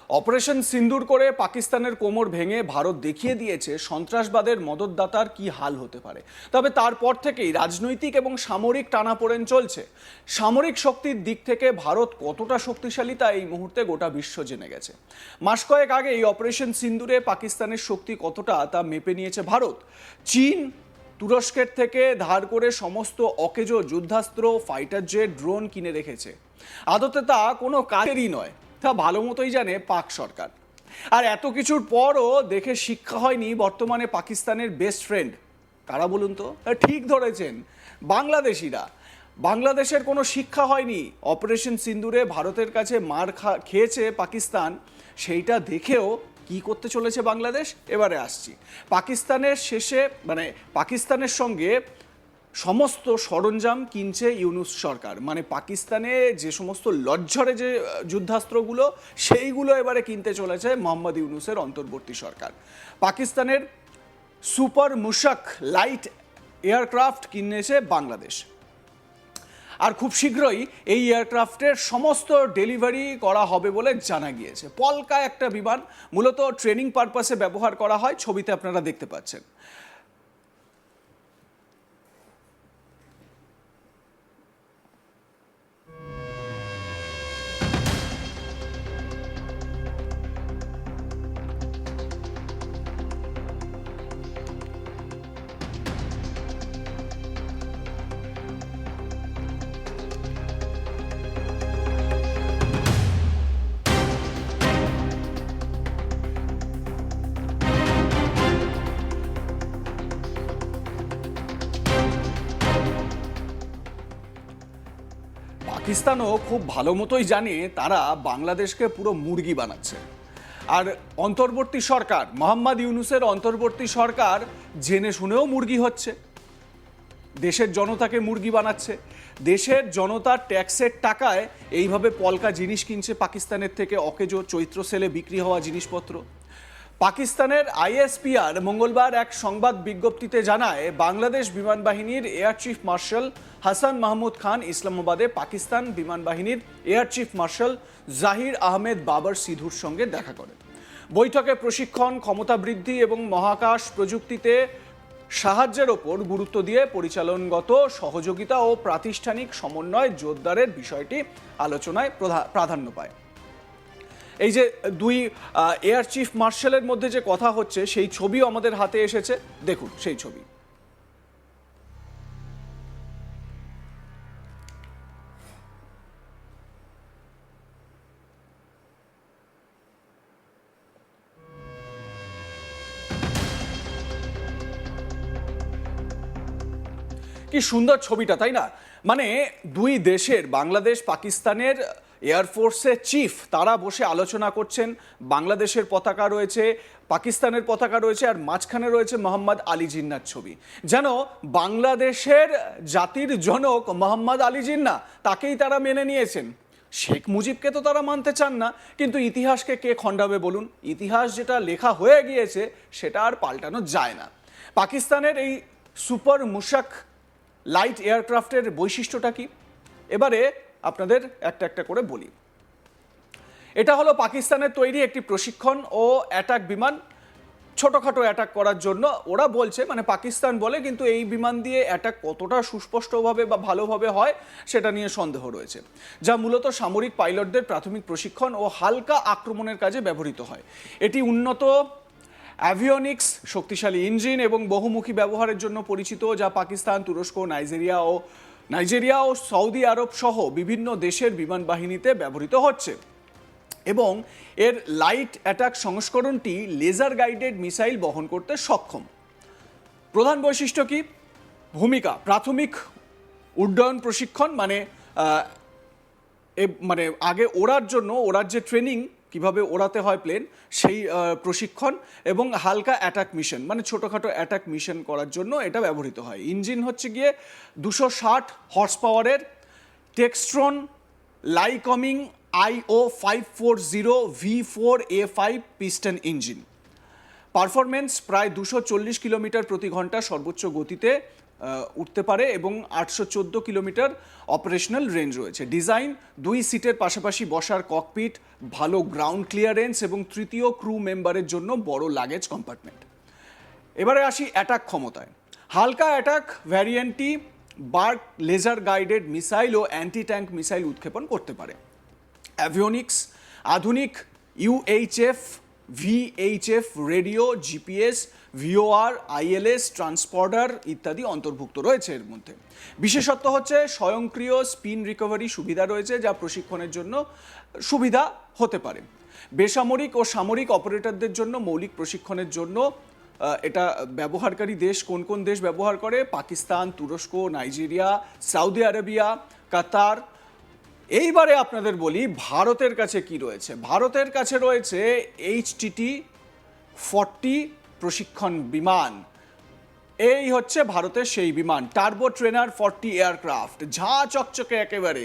Operation সিন্দুর করে পাকিস্তানের কোমর ভেঙে ভারত দেখিয়ে দিয়েছে সন্ত্রাসবাদের মদতদাতার কি হাল হতে পারে। তবে তারপর থেকেই রাজনৈতিক এবং সামরিক টানাপোড়েন চলছে। সামরিক শক্তির দিক থেকে ভারত কতটা শক্তিশালী তা এই মুহূর্তে গোটা বিশ্ব জেনে গেছে। মাস কয়েক আগে এই অপারেশন সিন্দুরে পাকিস্তানের শক্তি কতটা তা মেপে নিয়েছে ভারত। চীন তুরস্কের থেকে ধার করে সমস্ত অকেজো যুদ্ধাস্ত্র, ফাইটার জেট, ড্রোন কিনে রেখেছে। আদতে তা কোনো কাজেরই নয়, তা ভালো মতোই জানে পাক সরকার। আর এত কিছুর পরও দেখে শিক্ষা হয়নি বর্তমানে পাকিস্তানের বেস্ট ফ্রেন্ড কারা বলুন তো? ঠিক ধরেছেন, বাংলাদেশিরা। বাংলাদেশের কোনো শিক্ষা হয়নি। অপারেশন সিন্দুরে ভারতের কাছে মার খেয়েছে পাকিস্তান, সেইটা দেখেও কি করতে চলেছে বাংলাদেশ এবারে আসছি। পাকিস্তানের সঙ্গে সমস্ত সরঞ্জাম কিনছে ইউনূস সরকার। মানে পাকিস্তানে যে সমস্ত লজ্জরে যে যুদ্ধাস্ত্রগুলো সেইগুলো এবারে কিনতে চলেছে মোহাম্মদ ইউনূসের অন্তর্বর্তী সরকার। পাকিস্তানের সুপার মুশাক লাইট এয়ারক্রাফট কিনেছে বাংলাদেশ। আর খুব শীঘ্রই এই এয়ারক্রাফটের সমস্ত ডেলিভারি করা হবে বলে জানা গিয়েছে। পলকা একটা বিমান, মূলত ট্রেনিং পারপাসে ব্যবহার করা হয়, ছবিতে আপনারা দেখতে পাচ্ছেন। পাকিস্তানও খুব ভালো মতোই জানে তারা বাংলাদেশকে পুরো মুরগি বানাচ্ছে। আর অন্তর্বর্তী সরকার, মোহাম্মদ ইউনূসের অন্তর্বর্তী সরকার জেনে শুনেও মুরগি হচ্ছে, দেশের জনতাকে মুরগি বানাচ্ছে। দেশের জনতার ট্যাক্সের টাকায় এইভাবে পলকা জিনিস কিনছে পাকিস্তানের থেকে, অকেজো চৈত্র সেলে বিক্রি হওয়া জিনিসপত্র। পাকিস্তানের আইএসপিআর মঙ্গলবার এক সংবাদ বিজ্ঞপ্তিতে জানায়, বাংলাদেশ বিমান বাহিনীর air chief marshal Hasan Mahmud Khan ইসলামাবাদে পাকিস্তান বিমান বাহিনীর air chief marshal Zaheer Ahmed Babar সিধুর সঙ্গে দেখা করেন। বৈঠকে প্রশিক্ষণ, ক্ষমতা বৃদ্ধি এবং মহাকাশ প্রযুক্তিতে সাহায্যের ওপর গুরুত্ব দিয়ে পরিচালনগত সহযোগিতা ও প্রাতিষ্ঠানিক সমন্বয় জোরদারের বিষয়টি আলোচনায় প্রাধান্য পায়। এই যে দুই এয়ার চিফ মার্শালের মধ্যে যে কথা হচ্ছে সেই ছবিও আমাদের হাতে এসেছে, দেখুন সেই ছবি। কি সুন্দর ছবিটা, তাই না? মানে দুই দেশের, বাংলাদেশ পাকিস্তানের এয়ারফোর্সের চিফ তারা বসে আলোচনা করছেন। বাংলাদেশের পতাকা রয়েছে, পাকিস্তানের পতাকা রয়েছে, আর মাঝখানে রয়েছে মোহাম্মদ আলী জিন্নার ছবি। যেন বাংলাদেশের জাতির জনক মোহাম্মদ আলী জিন্না, তাকেই তারা মেনে নিয়েছেন। শেখ মুজিবকে তো তারা মানতে চান না, কিন্তু ইতিহাসকে কে খণ্ডাবে বলুন? ইতিহাস যেটা লেখা হয়ে গিয়েছে সেটা আর পাল্টানো যায় না। পাকিস্তানের এই সুপার মুশাক লাইট এয়ারক্রাফটের বৈশিষ্ট্যটা কি এবারে আপনাদের একটা একটা করে বলি। এটা হলো পাকিস্তানের তৈরি একটি প্রশিক্ষণ ও অ্যাটাক বিমান, ছোটোখাটো অ্যাটাক করার জন্য ওরা বলছে, মানে পাকিস্তান বলে, কিন্তু এই বিমান দিয়ে অ্যাটাক কতটা সুস্পষ্টভাবে বা ভালোভাবে হয় সেটা নিয়ে সন্দেহ রয়েছে। যা মূলত সামরিক পাইলটদের প্রাথমিক প্রশিক্ষণ ও হালকা আক্রমণের কাজে ব্যবহৃত হয়। এটি উন্নত অ্যাভিওনিক্স, শক্তিশালী ইঞ্জিন এবং বহুমুখী ব্যবহারের জন্য পরিচিত, যা পাকিস্তান, তুরস্ক, নাইজেরিয়া ও সৌদি আরব সহ বিভিন্ন দেশের বিমান বাহিনীতে ব্যবহৃত হচ্ছে। এবং এর লাইট অ্যাটাক সংস্করণটি লেজার গাইডেড মিসাইল বহন করতে সক্ষম। প্রধান বৈশিষ্ট্য কি? ভূমিকা: প্রাথমিক উড্ডয়ন প্রশিক্ষণ, মানে আগে ওড়ার যে ট্রেনিং, কিভাবে ওড়াতে হয় প্লেন, সেই প্রশিক্ষণ, এবং হালকা অ্যাটাক মিশন, মানে ছোটোখাটো অ্যাটাক মিশন করার জন্য এটা ব্যবহৃত হয়। ইঞ্জিন হচ্ছে গিয়ে 260 হর্স পাওয়ারের টেক্সট্রন লাইকমিং IO 540 V4A5 piston engine. Performance প্রায় 240 কিলোমিটার প্রতি ঘন্টা সর্বোচ্চ গতিতে উঠতে পারে এবং 814 কিলোমিটার অপারেশনাল রেঞ্জ রয়েছে। ডিজাইন 2 সিটের পাশাপাশি বসার ককপিট, ভালো গ্রাউন্ড ক্লিয়ারেন্স এবং তৃতীয় ক্রু মেম্বারের জন্য বড় লাগেজ কম্পার্টমেন্ট। এবারে আসি অ্যাটাক ক্ষমতায়। হালকা অ্যাটাক ভ্যারিয়েন্টটি বার্ক লেজার গাইডেড মিসাইল ও অ্যান্টি ট্যাঙ্ক মিসাইল উৎক্ষেপণ করতে পারে। অ্যাভিওনিক্স, আধুনিক UHF, VHF radio, GPS, VOR, ILS, transponder ইত্যাদি অন্তর্ভুক্ত রয়েছে এর মধ্যে। বিশেষত্ব হচ্ছে স্বয়ংক্রিয় স্পিন রিকভারি সুবিধা রয়েছে, যা প্রশিক্ষণের জন্য সুবিধা হতে পারে। বেসামরিক ও সামরিক অপারেটরদের জন্য মৌলিক প্রশিক্ষণের জন্য এটা ব্যবহারকারী দেশ কোন কোন দেশ ব্যবহার করে? পাকিস্তান, তুরস্ক, নাইজেরিয়া, সৌদি আরবিয়া, কাতার। এইবারে আপনাদের বলি ভারতের কাছে কি রয়েছে। ভারতের কাছে রয়েছে HTT-40 প্রশিক্ষণ বিমান। এই হচ্ছে ভারতের সেই বিমান, টার্বো ট্রেনার 40 এয়ারক্রাফট, ঝাঁ চকচকে একেবারে,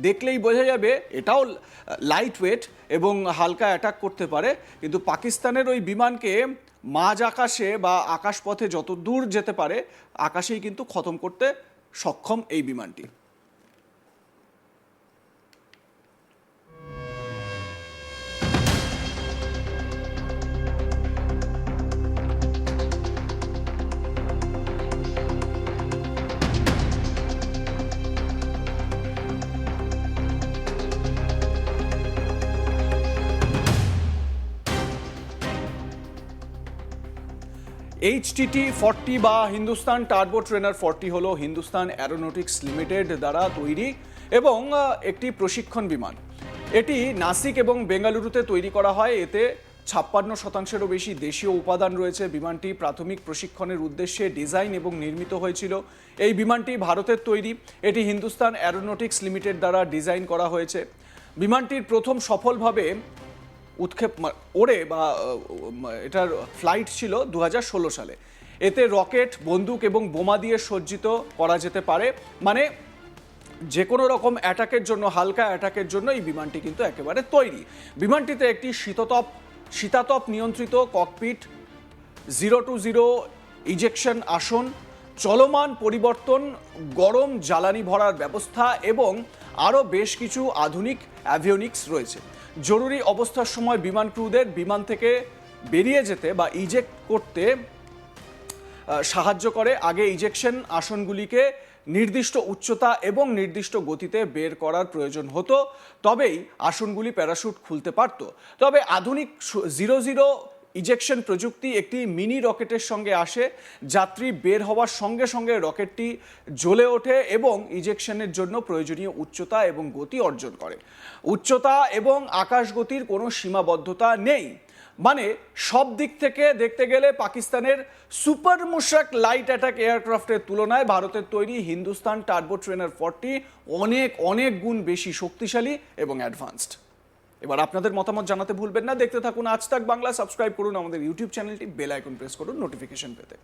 দেখলেই বোঝা যাবে এটাও লাইট ওয়েট এবং হালকা অ্যাটাক করতে পারে। কিন্তু পাকিস্তানের ওই বিমানকে মাঝ আকাশে বা আকাশপথে যত দূর যেতে পারে আকাশেই কিন্তু খতম করতে সক্ষম এই বিমানটি। HTT-40 বা হিন্দুস্তান টার্বো ট্রেনার 40 হলো হিন্দুস্তান অ্যারোনটিক্স লিমিটেড দ্বারা তৈরি এবং একটি প্রশিক্ষণ বিমান। এটি নাসিক এবং বেঙ্গালুরুতে তৈরি করা হয়। এতে 56%-এরও বেশি দেশীয় উপাদান রয়েছে। বিমানটি প্রাথমিক প্রশিক্ষণের উদ্দেশ্যে ডিজাইন এবং নির্মিত হয়েছিল। এই বিমানটি ভারতের তৈরি। এটি হিন্দুস্তান অ্যারোনটিক্স লিমিটেড দ্বারা ডিজাইন করা হয়েছে। বিমানটির প্রথম সফলভাবে ওড়ে বা এটার ফ্লাইট ছিল 2016 সালে। এতে রকেট, বন্দুক এবং বোমা দিয়ে সজ্জিত করা যেতে পারে। মানে যে কোনো রকম অ্যাটাকের জন্য, হালকা অ্যাটাকের জন্য এই বিমানটি কিন্তু একেবারে তৈরি। বিমানটিতে একটি শীতাতপ নিয়ন্ত্রিত ককপিট, 0 to 0 ইজেকশন আসন, চলমান পরিবর্তন, গরম জ্বালানি ভরার ব্যবস্থা এবং আরও বেশ কিছু আধুনিক অ্যাভিওনিক্স রয়েছে। জরুরি অবস্থার সময় বিমান ক্রুদের বিমান থেকে বেরিয়ে যেতে বা ইজেক্ট করতে সাহায্য করে। আগে ইজেকশন আসনগুলিকে নির্দিষ্ট উচ্চতা এবং নির্দিষ্ট গতিতে বের করার প্রয়োজন হতো, তবেই আসনগুলি প্যারাশুট খুলতে পারত। তবে আধুনিক 0-0 ইজেকশন প্রযুক্তি একটি মিনি রকেটের সঙ্গে আসে। যাত্রী বের হওয়ার সঙ্গে সঙ্গে রকেটটি জ্বলে ওঠে এবং ইজেকশনের জন্য প্রয়োজনীয় উচ্চতা এবং গতি অর্জন করে। উচ্চতা এবং আকাশ গতির কোনো সীমাবদ্ধতা নেই। মানে সব দিক থেকে দেখতে গেলে পাকিস্তানের সুপার মুশাক লাইট অ্যাটাক এয়ারক্রাফটের তুলনায় ভারতের তৈরি হিন্দুস্তান টার্বো ট্রেনার 40 অনেক অনেক গুণ বেশি শক্তিশালী এবং অ্যাডভান্সড। এবার আপনাদের মতামত জানাতে ভুলবেন না। দেখতে থাকুন আজ তাক বাংলা। সাবস্ক্রাইব করুন আমাদের ইউটিউব চ্যানেলটি, বেল আইকন প্রেস করুন নোটিফিকেশন পেতে।